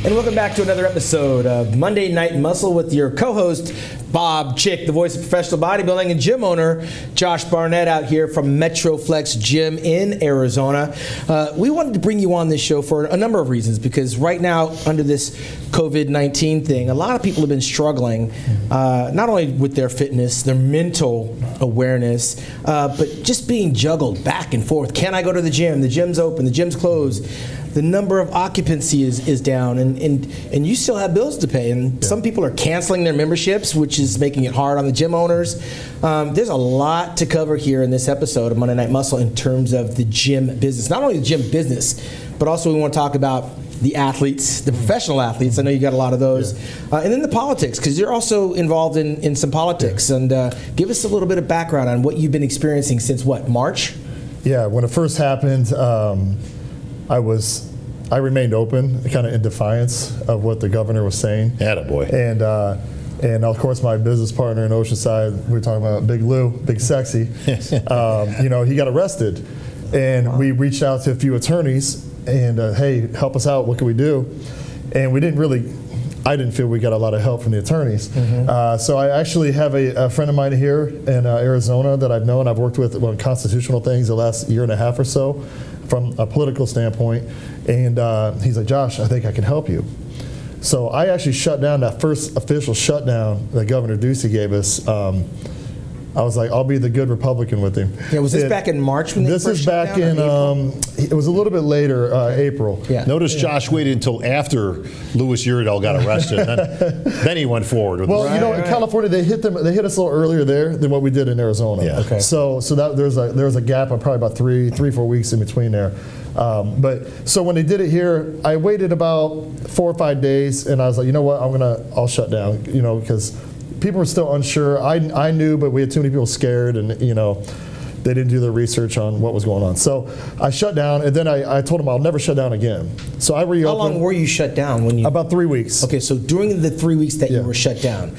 And welcome back to another episode of Monday Night Muscle with your co-host, Bob Chick, the voice of professional bodybuilding, and gym owner, Josh Barnett, out here from MetroFlex Gym in Arizona. We wanted to bring you on this show for a number of reasons, because right now, under this COVID-19 thing, a lot of people have been struggling, not only with their fitness, their mental awareness, but just being juggled back and forth. Can I go to the gym? The gym's open, the gym's closed. The number of occupancy is down, and you still have bills to pay. And some people are canceling their memberships, which is making it hard on the gym owners. There's a lot to cover here in this episode of Monday Night Muscle in terms of the gym business. Not only the gym business, but also we want to talk about the athletes, the professional athletes. I know you got a lot of those. And then the politics, because you're also involved in some politics. And give us a little bit of background on what you've been experiencing since, what, March? Yeah, when it first happened, I remained open, kind of in defiance of what the governor was saying. Attaboy. And of course, my business partner in Oceanside, we were talking about Big Lou, Big Sexy. He got arrested, and we reached out to a few attorneys and hey, help us out. What can we do? And I didn't feel we got a lot of help from the attorneys. So I actually have a friend of mine here in Arizona that I've known. I've worked with on constitutional things the last year and a half or so, from a political standpoint, and he's like, Josh, I think I can help you. So I actually shut down that first official shutdown that Governor Ducey gave us. I was like, I'll be the good Republican with him. Yeah, was this back in March when they this first is shut back down, in, it was a little bit later, April. Yeah. Notice Josh waited until after Louis Uredell got arrested, then he went forward with Well, in California, they hit us a little earlier there than what we did in Arizona. Yeah. Okay. So that there was a gap of probably about three, 4 weeks in between there. So when they did it here, I waited about 4 or 5 days, and I was like, you know what, I'll shut down, because people were still unsure. I knew, but we had too many people scared, and they didn't do their research on what was going on. So I shut down, and then I told them I'll never shut down again. So I reopened. How long were you shut down when you? About 3 weeks. Okay, so during the 3 weeks that you were shut down,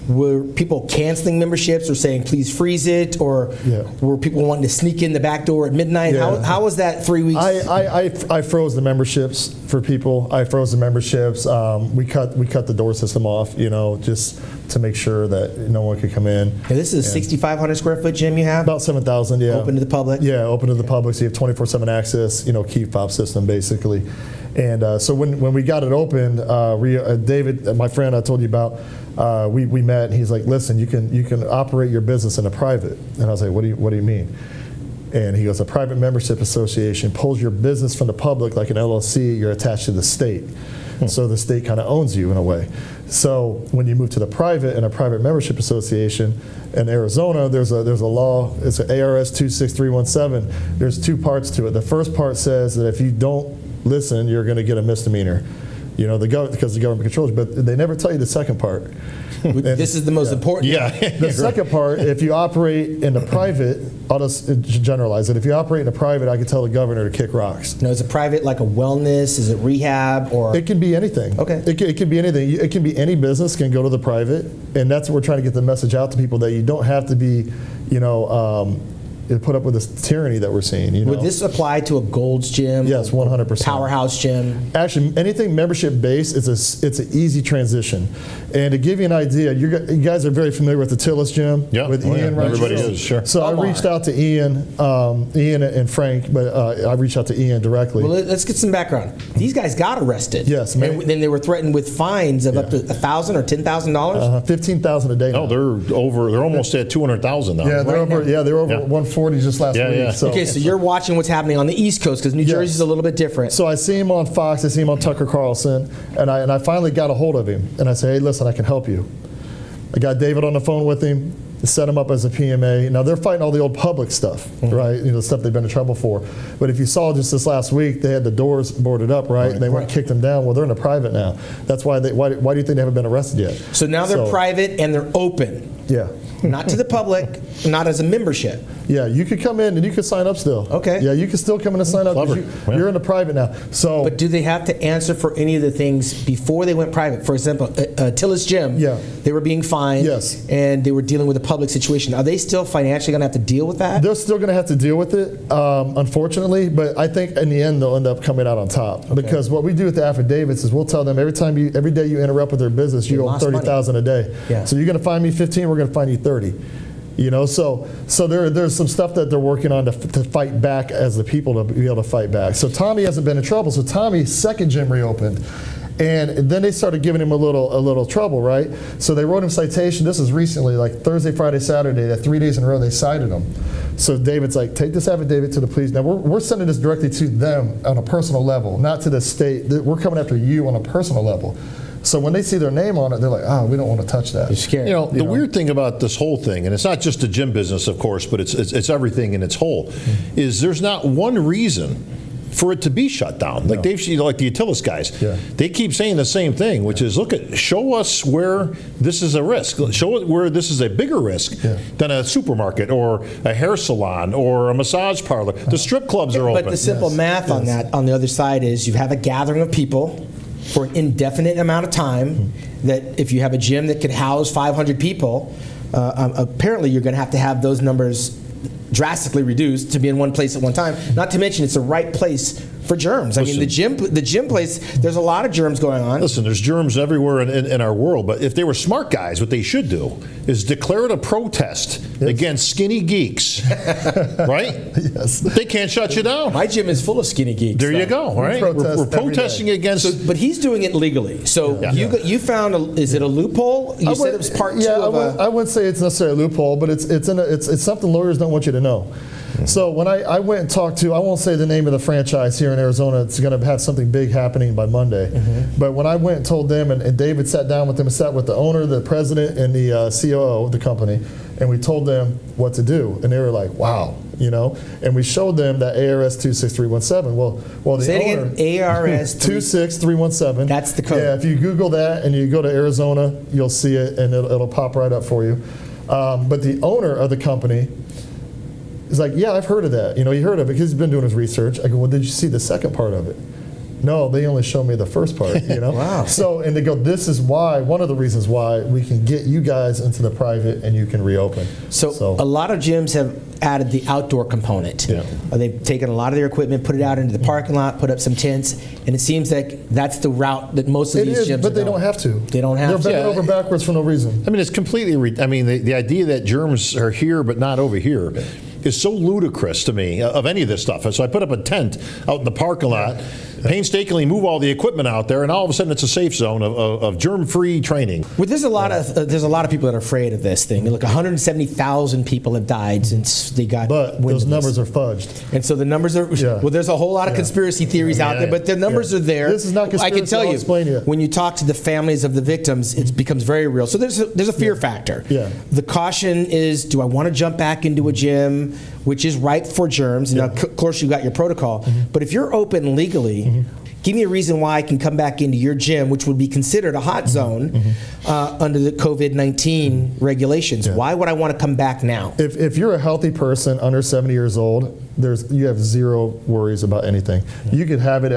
were people canceling memberships or saying please freeze it, or were people wanting to sneak in the back door at midnight? Yeah. How was that 3 weeks? I froze the memberships for people. I froze the memberships. We cut the door system off, just to make sure that no one could come in. Now, this is a 6,500 square foot gym you have? About 7,000, yeah. Open to the public? Yeah, open to the public. So you have 24/7 access, key fob system basically. And so when we got it open, David, my friend I told you about, we met, and he's like, listen, you can operate your business in a private. And I was like, what do you mean? And he goes, a private membership association pulls your business from the public like an LLC. You're attached to the state. So the state kind of owns you in a way. So when you move to the private and a private membership association in Arizona, there's a law. It's an ARS 26317. There's two parts to it. The first part says that if you don't listen, you're going to get a misdemeanor. Because the government controls you, but they never tell you the second part. This is the most important. Yeah. The second part, if you operate in the private, I'll just generalize it. If you operate in a private, I can tell the governor to kick rocks. Now, is it private like a wellness? Is it rehab? Or it can be anything. Okay. It can be anything. It can be any business can go to the private, and that's what we're trying to get the message out to people, that you don't have to be, put up with this tyranny that we're seeing. Would this apply to a Gold's Gym? Yes, 100%. Powerhouse Gym? Actually, anything membership based, it's an easy transition. And to give you an idea, you guys are very familiar with the Tillis Gym with Ian, right? Everybody is, sure. So I reached out to Ian and Frank, but I reached out to Ian directly. Well, let's get some background. These guys got arrested. Yes, and then they were threatened with fines of up to $1,000 or $10,000. $15,000 a day. No, they're almost at 200,000 now. Yeah, they're over 140 just last week. Yeah. So. Okay, so you're watching what's happening on the East Coast, because New Jersey's a little bit different. So I see him on Fox, I see him on Tucker Carlson, and I finally got a hold of him, and I say, hey, listen, I can help you. I got David on the phone with him, set him up as a PMA. Now they're fighting all the old public stuff, right? The stuff they've been in trouble for. But if you saw just this last week, they had the doors boarded up, right? And they went and kicked them down. Well, they're in a private now. That's why why do you think they haven't been arrested yet? So now they're private and they're open. Yeah. Not to the public, not as a membership. Yeah, you could come in and you could sign up still. Okay. Yeah, you can still come in and sign up. You're in the private now. So. But do they have to answer for any of the things before they went private? For example, Tillis Gym. Yeah. They were being fined. Yes. And they were dealing with a public situation. Are they still financially going to have to deal with that? They're still going to have to deal with it, unfortunately. But I think in the end they'll end up coming out on top. Okay. Because what we do with the affidavits is we'll tell them every day you interrupt with their business, you owe $30,000 a day. Yeah. So you're going to fine me 15, we're going to fine you 30. You know, so there's some stuff that they're working on to fight back as the people to be able to fight back. So Tommy hasn't been in trouble. So Tommy's second gym reopened. And then they started giving him a little trouble, right? So they wrote him citation. This is recently, like Thursday, Friday, Saturday, that 3 days in a row they cited him. So David's like, take this affidavit to the police. Now we're sending this directly to them on a personal level, not to the state. We're coming after you on a personal level. So when they see their name on it, they're like, we don't want to touch that. You're scared. You know, the weird thing about this whole thing, and it's not just the gym business, of course, but it's everything in its whole, is there's not one reason for it to be shut down. Like like the Utilis guys, they keep saying the same thing, which is, show us where this is a risk. Show it where this is a bigger risk than a supermarket or a hair salon or a massage parlor. The strip clubs are open. But the simple math on that, on the other side, is you have a gathering of people for an indefinite amount of time, that if you have a gym that could house 500 people, apparently you're going to have those numbers drastically reduced to be in one place at one time. Not to mention it's the right place for germs. I mean, the gym place, there's a lot of germs going on. Listen, there's germs everywhere in our world, but if they were smart guys, what they should do is declare it a protest against skinny geeks, right? Yes. They can't shut you down. My gym is full of skinny geeks. There you go, right? We're protesting against... So, but he's doing it legally. So you found, is it a loophole? You said it was part two of I wouldn't say it's necessarily a loophole, but it's something lawyers don't want you to know. So when I went and talked to, I won't say the name of the franchise here in Arizona, it's going to have something big happening by Monday. But when I went and told them, and David sat down with them, and sat with the owner, the president, and the COO of the company, and we told them what to do. And they were like, wow, you know? And we showed them that ARS 26317. Well, the say owner, it again, ARS 26317. That's the code. Yeah, if you Google that and you go to Arizona, you'll see it, and it'll pop right up for you. But the owner of the company, he's like, yeah, I've heard of that. You know, he heard of it because he's been doing his research. I go, well, did you see the second part of it? No, they only showed me the first part, you know? Wow. So, and they go, this is why, one of the reasons why we can get you guys into the private and you can reopen. So a lot of gyms have added the outdoor component. They've taken a lot of their equipment, put it out into the parking lot, put up some tents, and it seems like that's the route that most of these gyms are going. But they don't have to. They don't have to. They're bending over backwards for no reason. I mean, it's completely, the idea that germs are here but not over here is so ludicrous to me of any of this stuff. So I put up a tent out in the parking lot, painstakingly move all the equipment out there, and all of a sudden it's a safe zone of germ-free training. Well, there's a lot of people that are afraid of this thing. Look, 170,000 people have died since they got. But those numbers are fudged. And so the numbers are. Well, there's a whole lot of conspiracy theories out there, but the numbers are there. This is not conspiracy. I can tell I'll explain it. When you talk to the families of the victims, it becomes very real. So there's a fear factor. The caution is, do I want to jump back into a gym, which is ripe for germs? Now, of course, you've got your protocol. But if you're open legally, give me a reason why I can come back into your gym, which would be considered a hot zone under the COVID-19 regulations. Why would I want to come back now? If you're a healthy person under 70 years old, you have zero worries about anything. You could have it.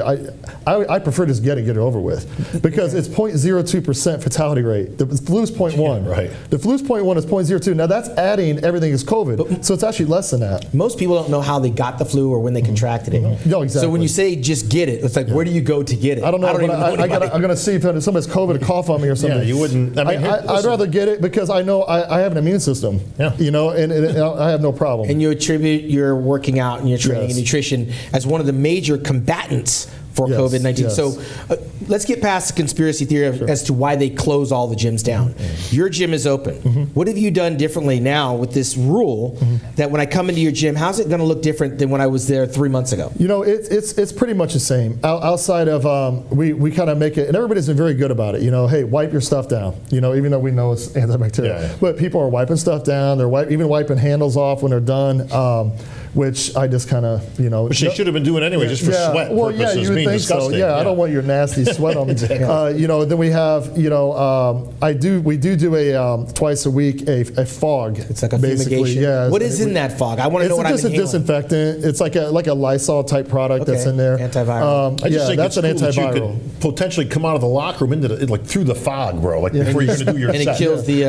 I prefer to just get it over with, because it's 0.02% fatality rate. The flu's 0.1. Right. The flu's 0.1 is 0.02. Now that's adding everything is COVID, so it's actually less than that. Most people don't know how they got the flu or when they contracted it. No, exactly. So when you say just get it, it's like, where do you go to get it? I don't know. I'm going to see if somebody has COVID to cough on me or something. Yeah, you wouldn't. I'd rather get it because I know I have an immune system. You know, and I have no problem. And you attribute your working out and your training and nutrition as one of the major combatants for COVID-19. So let's get past the conspiracy theory as to why they close all the gyms down. Your gym is open. What have you done differently now with this rule that when I come into your gym, how's it going to look different than when I was there 3 months ago? You know, it's pretty much the same. Outside of, we kind of make it, and everybody's been very good about it. You know, hey, wipe your stuff down. You know, even though we know it's antibacterial. But people are wiping stuff down. They're even wiping handles off when they're done. Which I just kind of, you know. Which they should have been doing anyway, just for sweat purposes. mean think disgusting. So. Yeah, I don't want your nasty sweat on me. Exactly. Then we have, we do a twice a week a fog. It's like a basically. fumigation. Yeah. What is in that fog? I want to know what I'm inhaling. It's just a disinfectant. It's like a Lysol type product that's in there. Antiviral. I just think that's it's an cool that antiviral. you could potentially come out of the locker room into like through the fog, bro. Like before you're going to do your And set. it kills the.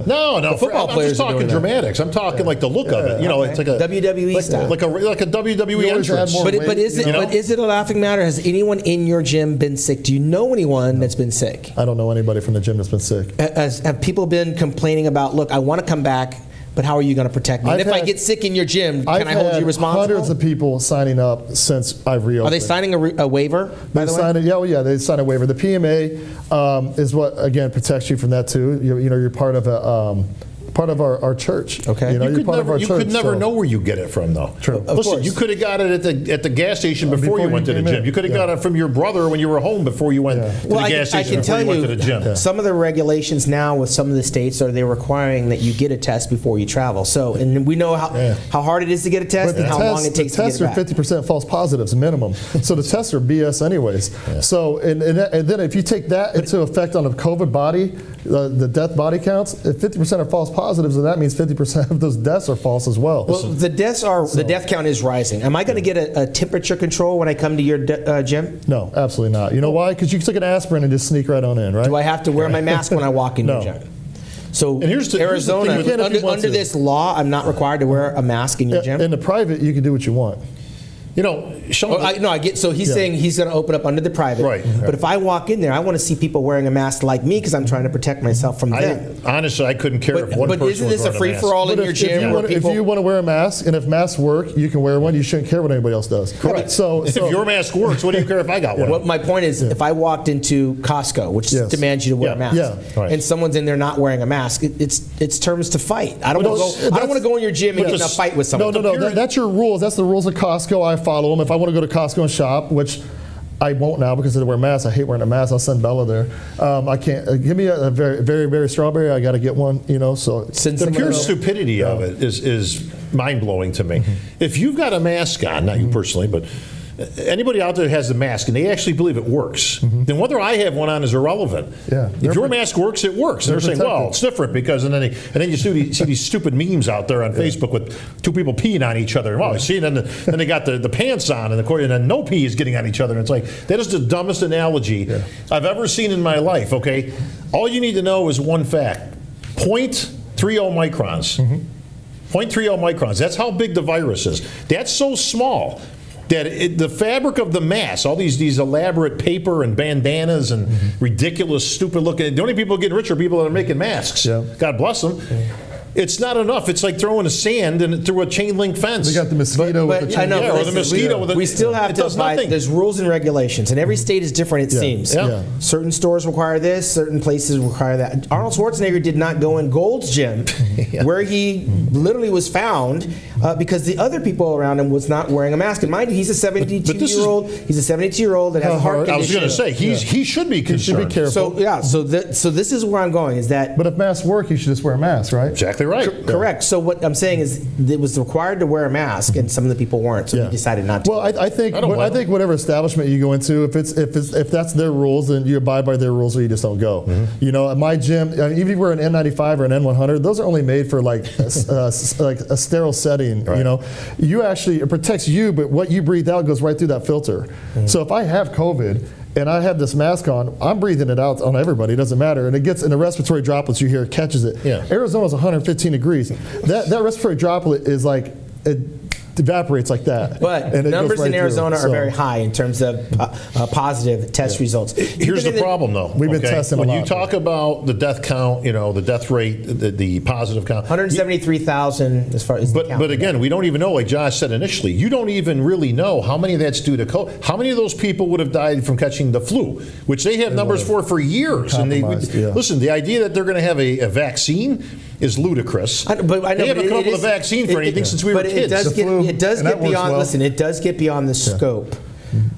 No, the football I'm players just are talking doing that. dramatics. I'm talking like the look of it. It's like a WWE style. like a WWE always entrance. add more But is it a laughing matter? Has anyone in your gym been sick? Do you know anyone that's been sick? I don't know anybody from the gym that's been sick. Have people been complaining about, look, I want to come back, but how are you going to protect me? And if I get sick in your gym, can I hold you responsible? Hundreds of people signing up since I've reopened. Are they signing a waiver, by the way? They sign a waiver. The PMA is what, again, protects you from that too. You're part of our church. Okay. You could never know where you get it from, though. True. Listen, you could have got it at the gas station before you went to the gym. You could have got it from your brother when you were home before you went to the gas station before you went to the gym. Some of the regulations now with some of the states they're requiring that you get a test before you travel. So, and we know how hard it is to get a test and how long it takes to get it back. The tests are 50% false positives minimum. So the tests are BS anyways. Yeah. So, and then if you take that into effect on a COVID body, the death body counts, if 50% are false positives, then that means 50% of those deaths are false as well. Well, the death count is rising. Am I going to get a temperature control when I come to your gym? No, absolutely not. You know why? Because you can take an aspirin and just sneak right on in, right? Do I have to wear my mask when I walk in your gym? So Arizona, under this law, I'm not required to wear a mask in your gym? In the private, you can do what you want. I get. So he's saying he's going to open up under the private. Right. But if I walk in there, I want to see people wearing a mask like me because I'm trying to protect myself from them. Honestly, I couldn't care if one person was isn't this a free for all in your gym? If you want to wear a mask, and if masks work, you can wear one. You shouldn't care what anybody else does. Correct. So if your mask works, what do you care if I got one? What my point is, if I walked into Costco, which demands you to wear a mask, and someone's in there not wearing a mask, it's terms to fight. I don't want to go in your gym and get in a fight with someone. No. That's your rules. That's the rules of Costco. I follow them. If I want to go to Costco and shop, which I won't now because I wear masks. I hate wearing a mask. I'll send Bella there. I can't. Give me a very, very, very strawberry. I got to get one. So the pure stupidity of it is mind blowing to me. If you've got a mask on, not you personally, but anybody out there has a mask and they actually believe it works, then whether I have one on is irrelevant. Yeah, if your mask works, it works. And they're saying, well, it's different because, and then you see these stupid memes out there on Facebook with two people peeing on each other. Well, see, and then they got the pants on, and then no pee is getting on each other. And it's like, that is the dumbest analogy I've ever seen in my life, okay? All you need to know is one fact. 0.30 microns. 0.30 microns. That's how big the virus is. That's so small that the fabric of the mask, all these elaborate paper and bandanas and ridiculous, stupid looking, the only people getting rich are people that are making masks. Yeah. God bless them. It's not enough. It's like throwing a sand through a chain link fence. We got the mosquito with the chain. Or the mosquito with the. We still have to abide. There's rules and regulations, and every state is different. It seems. Yeah. Certain stores require this. Certain places require that. Arnold Schwarzenegger did not go in Gold's gym, where he literally was found because the other people around him was not wearing a mask. And mind you, he's a 72-year-old. He's a 72-year-old that has a heart condition. I was going to say he should be concerned. He should be careful. So this is where I'm going. Is that? But if masks work, you should just wear a mask, right? Exactly right. Correct. So what I'm saying is it was required to wear a mask, and some of the people weren't. So he decided not to. Well, I think whatever establishment you go into, if that's their rules, then you abide by their rules, or you just don't go. At my gym, even if you wear an N95 or an N100, those are only made for like a sterile setting. Right. It protects you, but what you breathe out goes right through that filter. So if I have COVID and I have this mask on, I'm breathing it out on everybody. It doesn't matter. And it gets in the respiratory droplets you hear, it catches it. Yeah. Arizona's 115 degrees. That respiratory droplet is like, it evaporates like that. But numbers in Arizona are very high in terms of positive test results. Here's the problem, though. We've been testing a lot. When you talk about the death count, the death rate, the positive count. 173,000 as far as the count. But again, we don't even know, like Josh said initially, you don't even really know how many of that's due to COVID. How many of those people would have died from catching the flu, which they have numbers for years. And listen, the idea that they're going to have a vaccine is ludicrous. They haven't come up with a vaccine for anything since we were kids. It does get beyond. Listen, it does get beyond the scope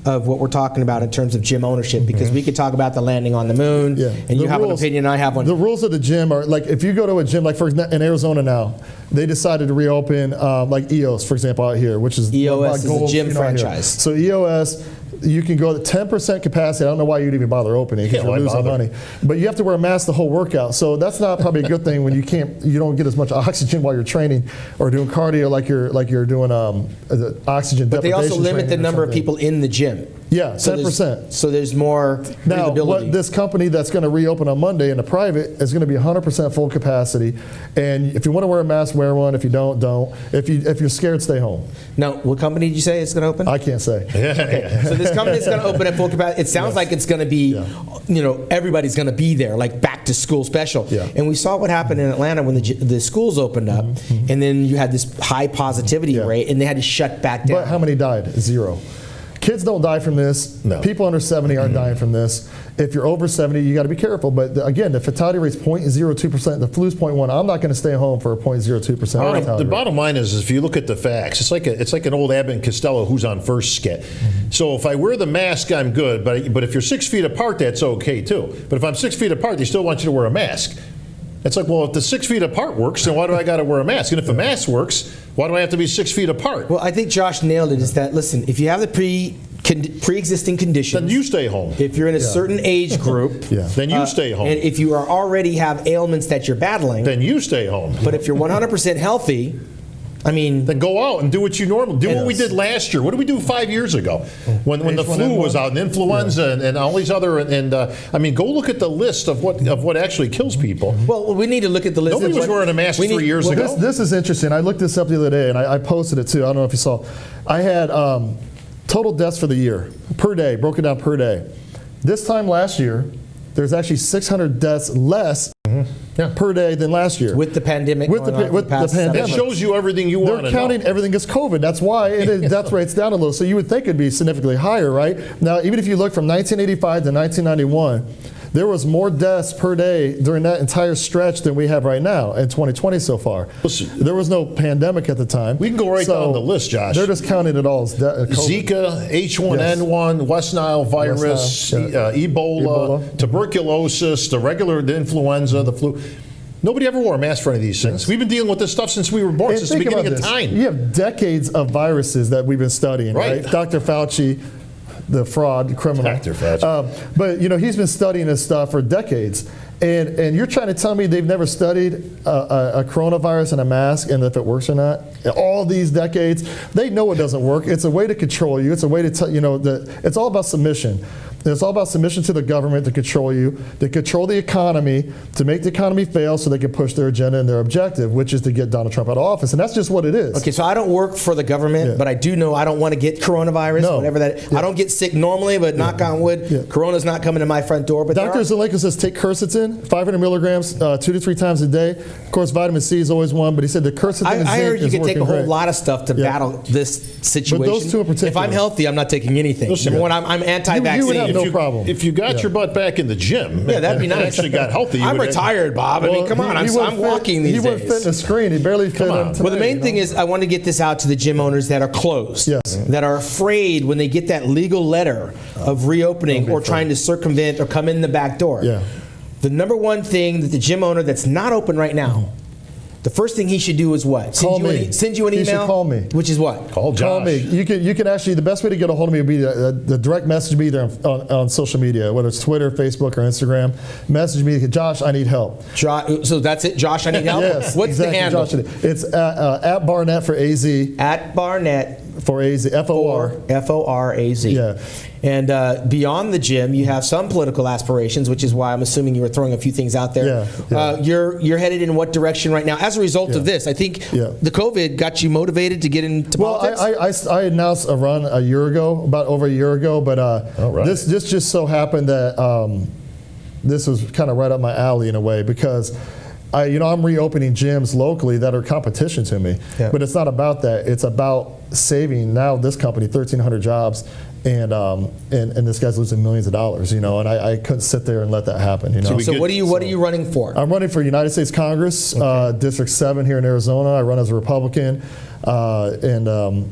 of what we're talking about in terms of gym ownership, because we could talk about the landing on the moon, and you have an opinion, I have one. The rules of the gym are like, if you go to a gym, like in Arizona now, they decided to reopen like EOS, for example, out here, which is EOS is a gym franchise. So EOS You can go to 10% capacity. I don't know why you'd even bother opening because you're losing money. But you have to wear a mask the whole workout. So that's not probably a good thing when you don't get as much oxygen while you're training or doing cardio like you're doing oxygen deprivation. But they also limit the number of people in the gym. Yeah, 10%. So there's more now, breathability. what this company that's going to reopen on Monday in the private is going to be 100% full capacity. And if you want to wear a mask, wear one. If you don't, don't. If you're scared, stay home. Now, what company did you say is going to open? I can't say. Okay. So this company is going to open at full capacity. It sounds like it's going to be, everybody's going to be there, like back to school special. Yeah. And we saw what happened in Atlanta when the schools opened up, and then you had this high positivity rate, and they had to shut back down. But how many died? 0. Kids don't die from this. No. People under 70 aren't dying from this. If you're over 70, you got to be careful. But again, the fatality rate is 0.02%. The flu's 0.1. I'm not going to stay home for a 0.02% fatality rate. The bottom line is, if you look at the facts, it's like an old Abbott and Costello who's on first skit. So if I wear the mask, I'm good. But if you're 6 feet apart, that's okay too. But if I'm 6 feet apart, they still want you to wear a mask. It's like, well, if the 6 feet apart works, then why do I got to wear a mask? And if the mask works, why do I have to be 6 feet apart? Well, I think Josh nailed it. Is that, listen, if you have the pre-existing conditions, Then you stay home. If you're in a certain age group, Then you stay home. and if you are already have ailments that you're battling, Then you stay home. but if you're 100% healthy, I mean, Then go out and do what you normally do. What we did last year. What did we do 5 years ago when the flu was out and influenza and all these other I mean, go look at the list of what actually kills people. well, we need to look at the list. Nobody was wearing a mask 3 years ago. This is interesting. I looked this up the other day, and I posted it too. I don't know if you saw. I had total deaths for the year, per day, broken down per day. This time last year, there's actually 600 deaths less per day than last year. With the pandemic With the pandemic. It shows you everything you want to know. They're counting everything as COVID. That's why death rate's down a little. So you would think it'd be significantly higher, right? Now, even if you look from 1985 to 1991, there was more deaths per day during that entire stretch than we have right now in 2020 so far. Listen, there was no pandemic at the time. We can go right down the list, Josh. They're just counting it all as COVID. Zika, H1N1, West Nile virus, Ebola, tuberculosis, the regular influenza, the flu. Nobody ever wore a mask for any of these things. We've been dealing with this stuff since we were born, since the beginning of time. You have decades of viruses that we've been studying, right? Dr. Fauci, the fraud criminal. Dr. Fauci. But he's been studying this stuff for decades. And you're trying to tell me they've never studied a coronavirus and a mask and if it works or not? All these decades, they know it doesn't work. It's a way to control you. It's a way to it's all about submission. It's all about submission to the government to control you, to control the economy, to make the economy fail so they can push their agenda and their objective, which is to get Donald Trump out of office. And that's just what it is. Okay, so I don't work for the government, but I do know I don't want to get coronavirus, whatever that is. I don't get sick normally, but knock on wood, Corona's not coming to my front door. But Dr. Zelenko says take quercetin, 500 milligrams, 2 to 3 times a day. Of course, vitamin C is always one, but he said the quercetin and zinc I heard you is can take a whole great. lot of stuff to battle this situation. But those two in particular. If I'm healthy, I'm not taking anything. Listen, Number one, I'm anti-vaccine. You would have no problem. If you got your butt back in the gym, that'd be and nice. actually got healthy. I'm retired, Bob. I mean, come on. I'm walking these days. He wouldn't fit in the screen. He barely fit in today. Well, the main thing is I want to get this out to the gym owners that are closed, that are afraid when they get that legal letter of reopening or trying to circumvent or come in the back door. Yeah. The number one thing that the gym owner that's not open right now, the first thing he should do is what? Send you an email? He should call me. Which is what? Call Josh. Call me. You can actually, the best way to get a hold of me would be the direct message me either on social media, whether it's Twitter, Facebook, or Instagram. Message me, Josh, I need help. So that's it, Josh, I need help? Yes. What's exactly, the handle? Josh, it's at Barnett for AZ. At Barnett. For AZ. FOR. FORAZ. Yeah. And beyond the gym, you have some political aspirations, which is why I'm assuming you were throwing a few things out there. You're headed in what direction right now? As a result of this, I think the COVID got you motivated to get into politics? Well, I announced a run a year ago, about over a year ago, but this just so happened that this was kind of right up my alley in a way because I'm reopening gyms locally that are competition to me, but it's not about that. It's about saving now this company 1,300 jobs, and this guy's losing millions of dollars, and I couldn't sit there and let that happen, So what are you running for? I'm running for United States Congress, District 7 here in Arizona. I run as a Republican, and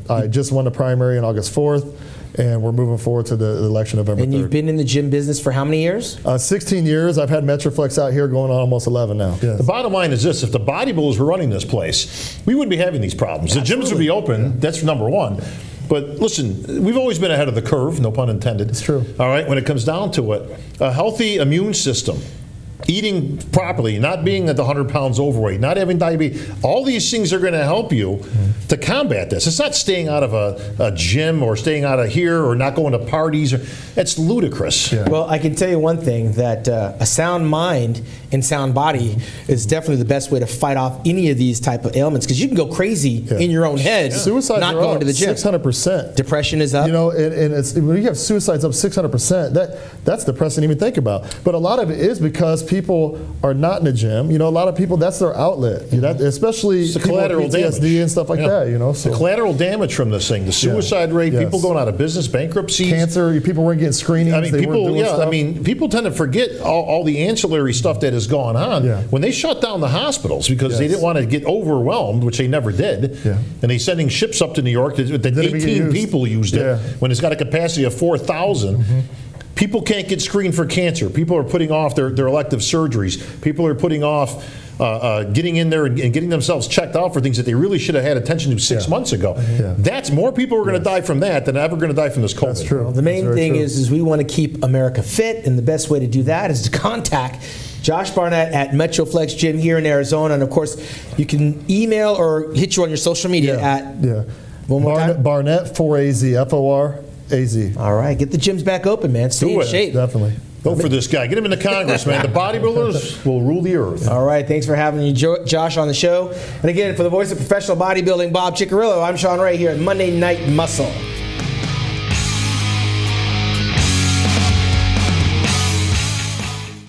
I just won the primary on August 4th. And we're moving forward to the election November 3rd. And you've been in the gym business for how many years? 16 years. I've had MetroFlex out here going on almost 11 now. Yes. The bottom line is this: if the bodybuilders were running this place, we wouldn't be having these problems. The gyms would be open. That's number one. But listen, we've always been ahead of the curve, no pun intended. It's true. All right, when it comes down to it, a healthy immune system, eating properly, not being at the 100 pounds overweight, not having diabetes, all these things are going to help you to combat this. It's not staying out of a gym or staying out of here or not going to parties. It's ludicrous. Yeah. Well, I can tell you one thing, that a sound mind and sound body is definitely the best way to fight off any of these type of ailments, because you can go crazy in your own head, Suicides not are going up to the gym. 600%. Depression is up. You know, and it's, when you have suicides up 600%, that's depressing to even think about. But a lot of it is because people are not in the gym. You know, a lot of people, that's their outlet. You know, especially it's the people with collateral PTSD damage and stuff like that. You know, so the collateral damage from this thing, the suicide rate, Yes. people going out of business, bankruptcies, cancer. People weren't getting screenings. I mean, they weren't people, doing stuff. I mean, people tend to forget all the ancillary stuff that has gone on. Yeah. When they shut down the hospitals because they didn't want to get overwhelmed, which they never did, and they sending ships up to New York that 18 people used it when it's got a capacity of 4,000. People can't get screened for cancer. People are putting off their elective surgeries. People are putting off getting in there and getting themselves checked out for things that they really should have had attention to 6 months ago. That's more people are going to die from that than ever going to die from this COVID. That's true. Well, the main thing is we want to keep America fit, and the best way to do that is to contact Josh Barnett at MetroFlex Gym here in Arizona. And of course, you can email or hit you on your social media at one more time? Barnett 4AZ, FORAZ. All right, get the gyms back open, man. Stay in shape. Definitely. Go for this guy. Get him into Congress, man. The bodybuilders will rule the earth. All right, thanks for having me, Josh, on the show. And again, for the voice of professional bodybuilding, Bob Ciccarillo, I'm Sean Ray here at Monday Night Muscle.